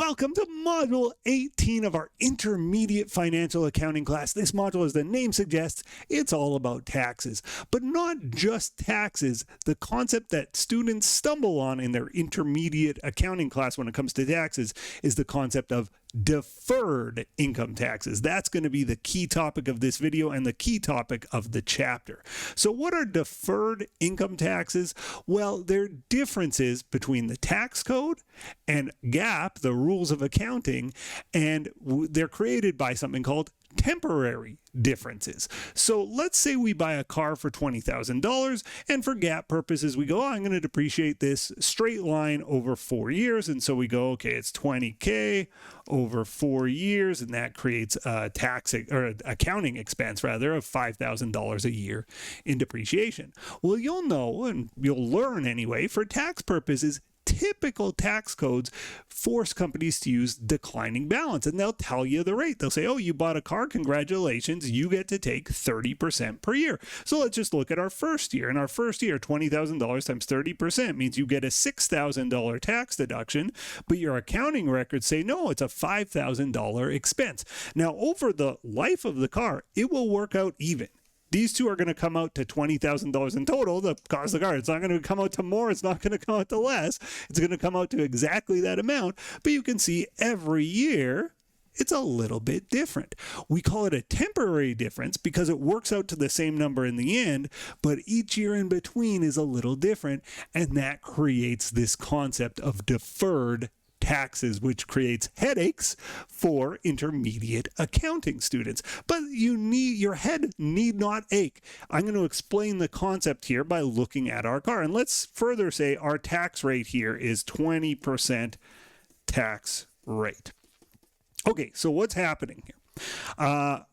Welcome to Module 18 of our Intermediate Financial Accounting class. This module, as the name suggests, it's all about taxes. But not just taxes. The concept that students stumble on in their intermediate accounting class when it comes to taxes is the concept of deferred income taxes. That's going to be the key topic of this video and the key topic of the chapter. So what are deferred income taxes? Well, they're differences between the tax code and GAAP, the rules of accounting, and they're created by something called temporary differences. So let's say we buy a car for $20,000, and for GAAP purposes we go, I'm going to depreciate this straight line over 4 years, and so we go, okay, it's $20K over 4 years, and that creates a tax or accounting expense rather of $5,000 a year in depreciation. Well, you'll know, and you'll learn anyway, for tax purposes, typical tax codes force companies to use declining balance, and they'll tell you the rate. They'll say, oh, you bought a car, congratulations, you get to take 30% per year. So let's just look at our first year. In our first year, $20,000 times 30% means you get a $6,000 tax deduction, but your accounting records say, no, it's a $5,000 expense. Now, over the life of the car, it will work out even. These two are going to come out to $20,000 in total, the cost of the car. It's not going to come out to more. It's not going to come out to less. It's going to come out to exactly that amount. But you can see every year, it's a little bit different. We call it a temporary difference because it works out to the same number in the end, but each year in between is a little different. And that creates this concept of deferred taxes, which creates headaches for intermediate accounting students. But your head need not ache. I'm going to explain the concept here by looking at our car. And let's further say our tax rate here is 20% tax rate. Okay, so what's happening here?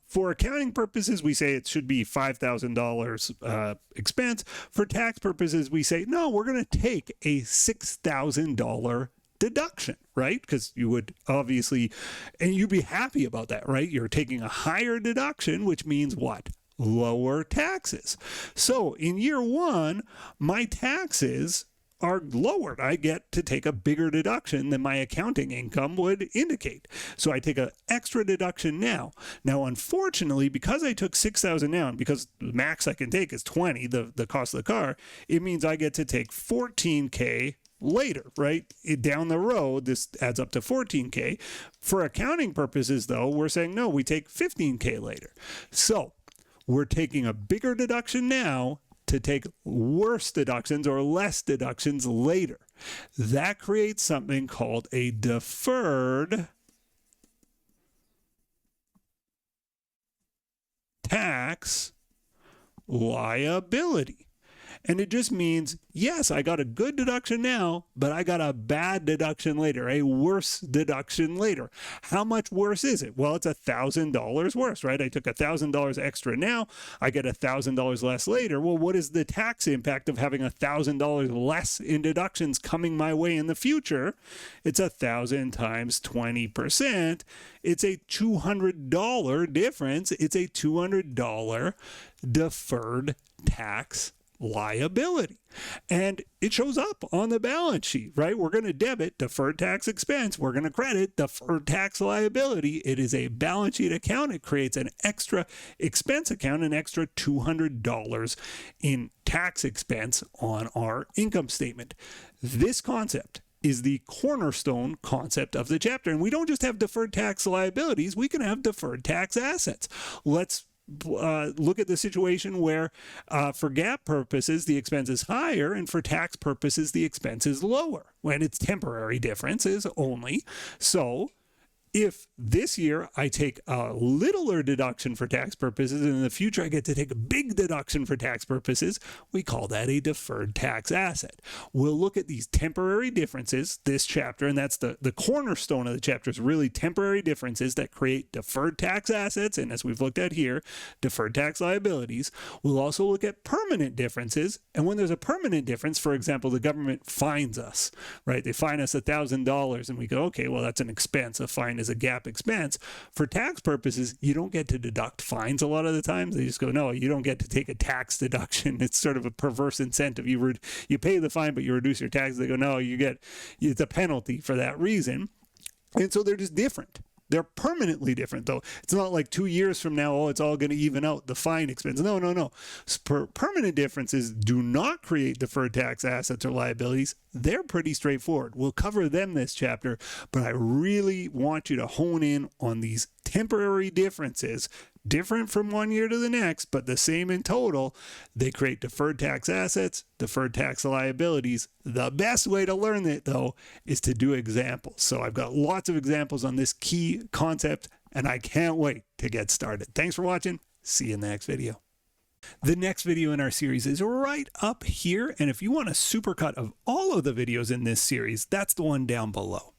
For accounting purposes, we say it should be $5,000 expense. For tax purposes, we say, no, we're going to take a $6,000 deduction, right? Because you would obviously, and you'd be happy about that, right? You're taking a higher deduction, which means what? Lower taxes. So in year one, my taxes are lowered. I get to take a bigger deduction than my accounting income would indicate. So I take an extra deduction now. Now, unfortunately, because I took $6,000 now, and because the max I can take is $20,000, the cost of the car, it means I get to take $14K later, right? Down the road, this adds up to $14K. For accounting purposes, though, we're saying, no, we take $15K later. So we're taking a bigger deduction now to take worse deductions or less deductions later. That creates something called a deferred tax liability. And it just means, yes, I got a good deduction now, but I got a bad deduction later, a worse deduction later. How much worse is it? Well, it's $1,000 worse, right? I took $1,000 extra now. I get $1,000 less later. Well, what is the tax impact of having $1,000 less in deductions coming my way in the future? It's 1,000 times 20%. It's a $200 difference. It's a $200 deferred tax liability. And it shows up on the balance sheet, right? We're going to debit deferred tax expense. We're going to credit deferred tax liability. It is a balance sheet account. It creates an extra expense account, an extra $200 in tax expense on our income statement. This concept is the cornerstone concept of the chapter. And we don't just have deferred tax liabilities. We can have deferred tax assets. Let's look at the situation where for GAAP purposes the expense is higher and for tax purposes the expense is lower when it's temporary differences only. So if this year I take a littler deduction for tax purposes and in the future I get to take a big deduction for tax purposes, we call that a deferred tax asset. We'll look at these temporary differences this chapter, and that's the cornerstone of the chapter is really temporary differences that create deferred tax assets, and as we've looked at here, deferred tax liabilities. We'll also look at permanent differences, and when there's a permanent difference, for example, the government fines us, right? They fine us $1,000 and we go, okay, well, that's an expense. A fine is a GAAP expense. For tax purposes, you don't get to deduct fines a lot of the time. They just go, no, you don't get to take a tax deduction. It's sort of a perverse incentive. You pay the fine, but you reduce your taxes. They go, no, it's a penalty for that reason. And so they're just different. They're permanently different, though. It's not like 2 years from now, oh, it's all going to even out, the fine expense. No. Permanent differences do not create deferred tax assets or liabilities. They're pretty straightforward. We'll cover them this chapter, but I really want you to hone in on these temporary differences, different from one year to the next, but the same in total. They create deferred tax assets, deferred tax liabilities. The best way to learn it, though, is to do examples. So I've got lots of examples on this key concept, and I can't wait to get started. Thanks for watching. See you in the next video. The next video in our series is right up here, and if you want a supercut of all of the videos in this series, that's the one down below.